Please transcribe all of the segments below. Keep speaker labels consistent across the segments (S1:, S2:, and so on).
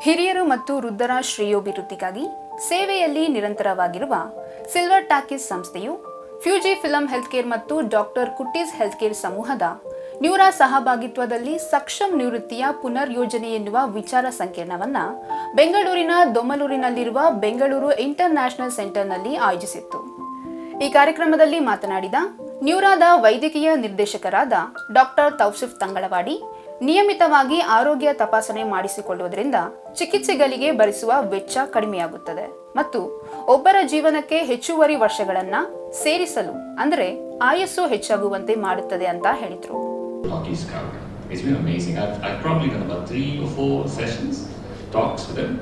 S1: ಹಿರಿಯರು ಮತ್ತು ವೃದ್ಧರ ಶ್ರೇಯೋಭಿವೃದ್ಧಿಗಾಗಿ ಸೇವೆಯಲ್ಲಿ ನಿರಂತರವಾಗಿರುವ ಸಿಲ್ವರ್ ಟಾಕೀಸ್ ಸಂಸ್ಥೆಯು ಫ್ಯೂಜಿ ಫಿಲಂ ಹೆಲ್ತ್ ಕೇರ್ ಮತ್ತು ಡಾಕ್ಟರ್ ಕುಟ್ಟೀಸ್ ಹೆಲ್ತ್ ಕೇರ್ ಸಮೂಹದ ನ್ಯೂರಾ ಸಹಭಾಗಿತ್ವದಲ್ಲಿ ಸಕ್ಷಮ್ ನಿವೃತ್ತಿಯ ಪುನರ್ ಯೋಜನೆ ಎನ್ನುವ ವಿಚಾರ ಸಂಕಿರಣವನ್ನು ಬೆಂಗಳೂರಿನ ದೊಮ್ಮಲೂರಿನಲ್ಲಿರುವ ಬೆಂಗಳೂರು ಇಂಟರ್ ನ್ಯಾಷನಲ್ ಸೆಂಟರ್ನಲ್ಲಿ ಆಯೋಜಿಸಿತ್ತು. ಈ ಕಾರ್ಯಕ್ರಮದಲ್ಲಿ ಮಾತನಾಡಿದ ನ್ಯೂರಾದ ವೈದ್ಯಕೀಯ ನಿರ್ದೇಶಕರಾದ ಡಾಕ್ಟರ್ ತೌಸಿಫ್ ತಂಗಳವಾಡಿ, ನಿಯಮಿತವಾಗಿ ಆರೋಗ್ಯ ತಪಾಸಣೆ ಮಾಡಿಸಿಕೊಳ್ಳುವುದರಿಂದ ಚಿಕಿತ್ಸೆಗಳಿಗೆ ಭರಿಸುವ ವೆಚ್ಚ ಕಡಿಮೆಯಾಗುತ್ತದೆ ಮತ್ತು ಒಬ್ಬರ ಜೀವನಕ್ಕೆ ಹೆಚ್ಚುವರಿ ವರ್ಷಗಳನ್ನು ಸೇರಿಸಲು ಅಂದರೆ ಆಯಸ್ಸು ಹೆಚ್ಚಾಗುವಂತೆ ಮಾಡುತ್ತದೆ ಅಂತ ಹೇಳಿದರು.
S2: It's been amazing. I've probably done about 3 or 4 sessions, talks with them.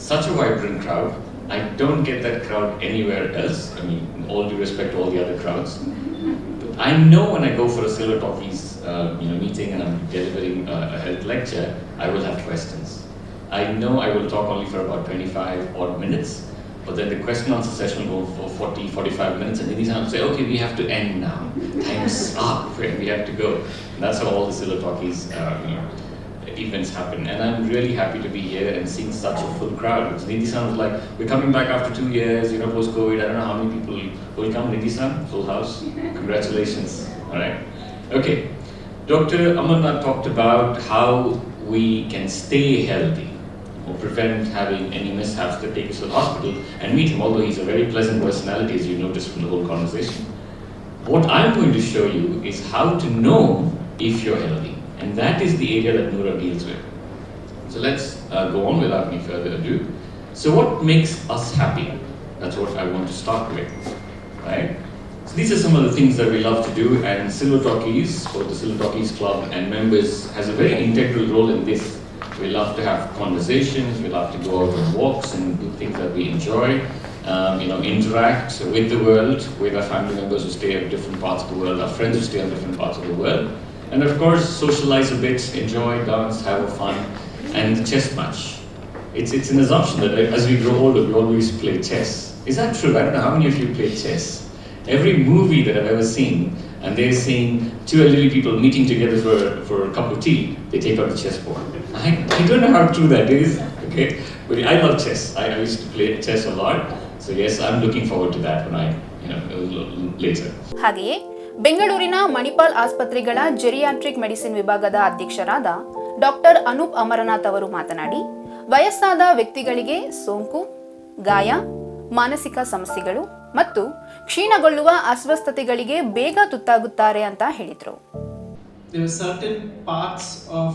S2: Such a vibrant crowd. I don't get that crowd anywhere else. I mean, all due respect to all the other crowds. I know when I go for a Silver Talkies meeting and I'm delivering a health lecture, I will have questions. I know I will talk only for about 25 odd minutes, but then the question answer session will go for 40-45 minutes, and then these will say, okay, we have to end now. Time's up, we have to go. And that's how all the Silver Talkies events happen. And I'm really happy to be here and seeing such a full crowd. Nidhi sounds like we're coming back after 2 years, post-COVID. I don't know how many people will come. Nidhi-san, full house. Congratulations. All right. Okay. Dr. Amarnath talked about how we can stay healthy or prevent having any mishaps that take us to the hospital and meet him, although he's a very pleasant personality, as you noticed from the whole conversation. What I'm going to show you is how to know if you're healthy. And that is the area that Noura deals with. So let's go on without any further ado. So what makes us happy? That's what I want to start with, right? So these are some of the things that we love to do, and Silver Talkies, or the Silver Talkies Club and members, has a very integral role in this. We love to have conversations, we love to go out on walks and do things that we enjoy, interact with the world, with our family members who stay at different parts of the world, our friends who stay on different parts of the world. And of course, socialize a bit, enjoy, dance, have a fun, and chess match. It's an assumption that as we grow older, we always play chess. Is that true? I don't know how many of you play chess. Every movie that I've ever seen, and they're seeing 2 elderly people meeting together for a cup of tea, they take out a chessboard. I don't know how true that is, okay? But I love chess. I used to play chess a lot. So yes, I'm looking forward to that when later.
S1: ಹಾಗೆಯೇ ಬೆಂಗಳೂರಿನ ಮಣಿಪಾಲ್ ಆಸ್ಪತ್ರೆಗಳ geriatric medicine ವಿಭಾಗದ ಅಧ್ಯಕ್ಷರಾದ doctor Anoop Amarnath ಅವರು ಮಾತನಾಡಿ, ವಯಸ್ಸಾದ ವ್ಯಕ್ತಿಗಳಿಗೆ ಸೋಂಕು, ಗಾಯ, ಮಾನಸಿಕ ಸಮಸ್ಯೆಗಳು ಮತ್ತು ಕ್ಷೀಣಗೊಳ್ಳುವ ಅಸ್ವಸ್ಥತೆಗಳಿಗೆ ಬೇಗ ತುತ್ತಾಗುತ್ತಾರೆ ಅಂತ ಹೇಳಿದರು.
S3: There are certain parts of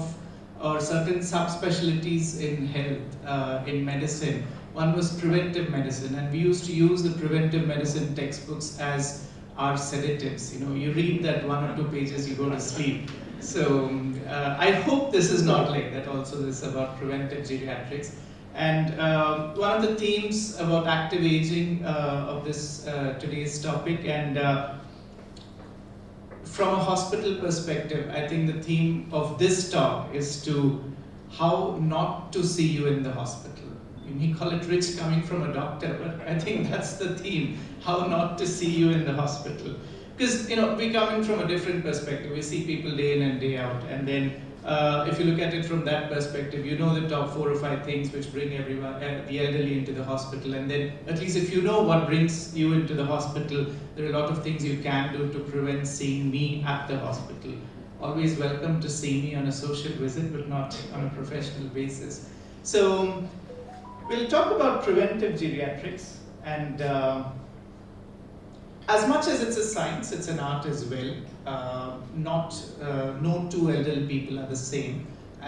S3: or certain subspecialties in health, in medicine. One was preventive medicine, and we used to use the preventive medicine textbooks as our sedatives. You read that 1 or 2 pages, you go to sleep. So I hope this is not like that. Also, this is about preventive geriatrics. And one of the themes about active aging of this today's topic, and from a hospital perspective, I think the theme of this talk is to how not to see you in the hospital. You may call it rich coming from a doctor, but I think that's the theme, how not to see you in the hospital. Because, we're coming from a different perspective. We see people day in and day out. And then if you look at it from that perspective, the top 4 or 5 things which bring everyone, the elderly into the hospital. And then at least if you know what brings you into the hospital, there are a lot of things you can do to prevent seeing me at the hospital. Always welcome to see me on a social visit, but not on a professional basis. So we'll talk about preventive geriatrics, and as much as it's a science, it's an art as well. No 2 elderly people are the same,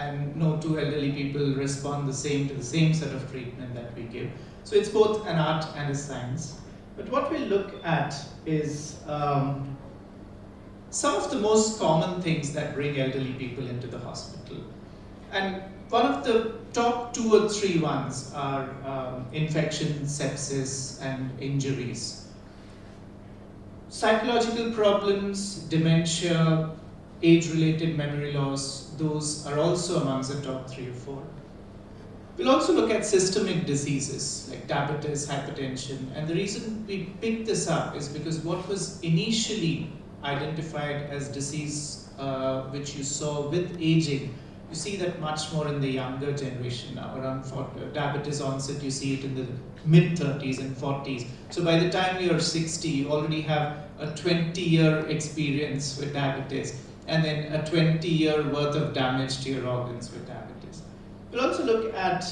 S3: and no 2 elderly people respond the same to the same set of treatment that we give. So it's both an art and a science. But what we'll look at is some of the most common things that bring elderly people into the hospital. And one of the top 2 or 3 ones are infection, sepsis, and injuries. Psychological problems, dementia, age-related memory loss, those are also amongst the top 3 or 4. We'll also look at systemic diseases like diabetes, hypertension, and the reason we picked this up is because what was initially identified as disease which you saw with aging You see that much more in the younger generation now. Around diabetes onset, you see it in the mid-30s and 40s. So by the time you're 60, you already have a 20-year experience with diabetes, and then a 20-year worth of damage to your organs with diabetes. We'll also look at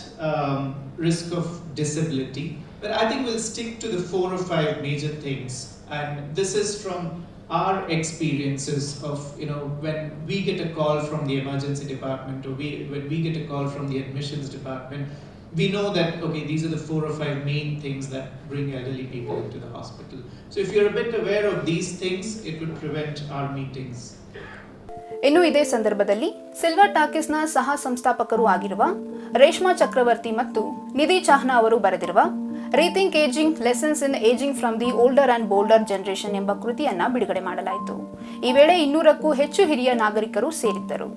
S3: risk of disability, but I think we'll stick to the 4 or 5 major things. And this is from our experiences of, when we get a call from the emergency department, or when we get a call from the admissions department, we know that, okay, these are the 4 or 5 main things that bring elderly people into the hospital. So if you're a bit aware of these things, it would prevent our meetings.
S1: ಇನ್ನು ಇದೇ ಸಂದರ್ಭದಲ್ಲಿ silver ಟಾಕೀಸ್ನ ಸಹ ಸಂಸ್ಥಾಪಕರು ಆಗಿರುವ ರೇಷ್ಮಾ ಚಕ್ರವರ್ತಿ ಮತ್ತು ನಿಧಿ ಚಾಹ್ನಾ ಅವರು ಬರೆದಿರುವ rethink ageing lessons in ageing from the older and bolder generation ಎಂಬ ಕೃತಿಯನ್ನ ಬಿಡುಗಡೆ ಮಾಡಲಾಯಿತು. ಈ ವೇಳೆ 200ಕ್ಕೂ ಹೆಚ್ಚು ಹಿರಿಯ ನಾಗರಿಕರು ಸೇರಿದ್ದರು.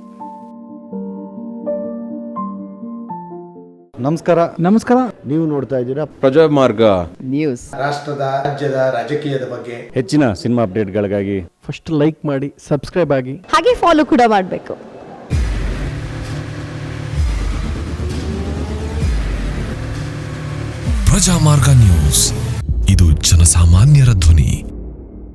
S4: ನಮಸ್ಕಾರ. ನೀವು ನೋಡ್ತಾ ಇದ್ದೀರಾ
S5: ಪ್ರಜಾ ಮಾರ್ಗ
S4: ನ್ಯೂಸ್.
S6: ರಾಷ್ಟ್ರದ, ರಾಜ್ಯದ, ರಾಜಕೀಯದ ಬಗ್ಗೆ
S5: ಹೆಚ್ಚಿನ ಸಿನಿಮಾ ಅಪ್ಡೇಟ್ಗಳಿಗಾಗಿ
S4: ಫಸ್ಟ್ ಲೈಕ್ ಮಾಡಿ, ಸಬ್ಸ್ಕ್ರೈಬ್ ಆಗಿ,
S7: ಹಾಗೆ ಫಾಲೋ ಕೂಡ ಮಾಡಬೇಕು.
S8: ಪ್ರಜಾ ಮಾರ್ಗ ನ್ಯೂಸ್, ಇದು ಜನಸಾಮಾನ್ಯರ ಧ್ವನಿ.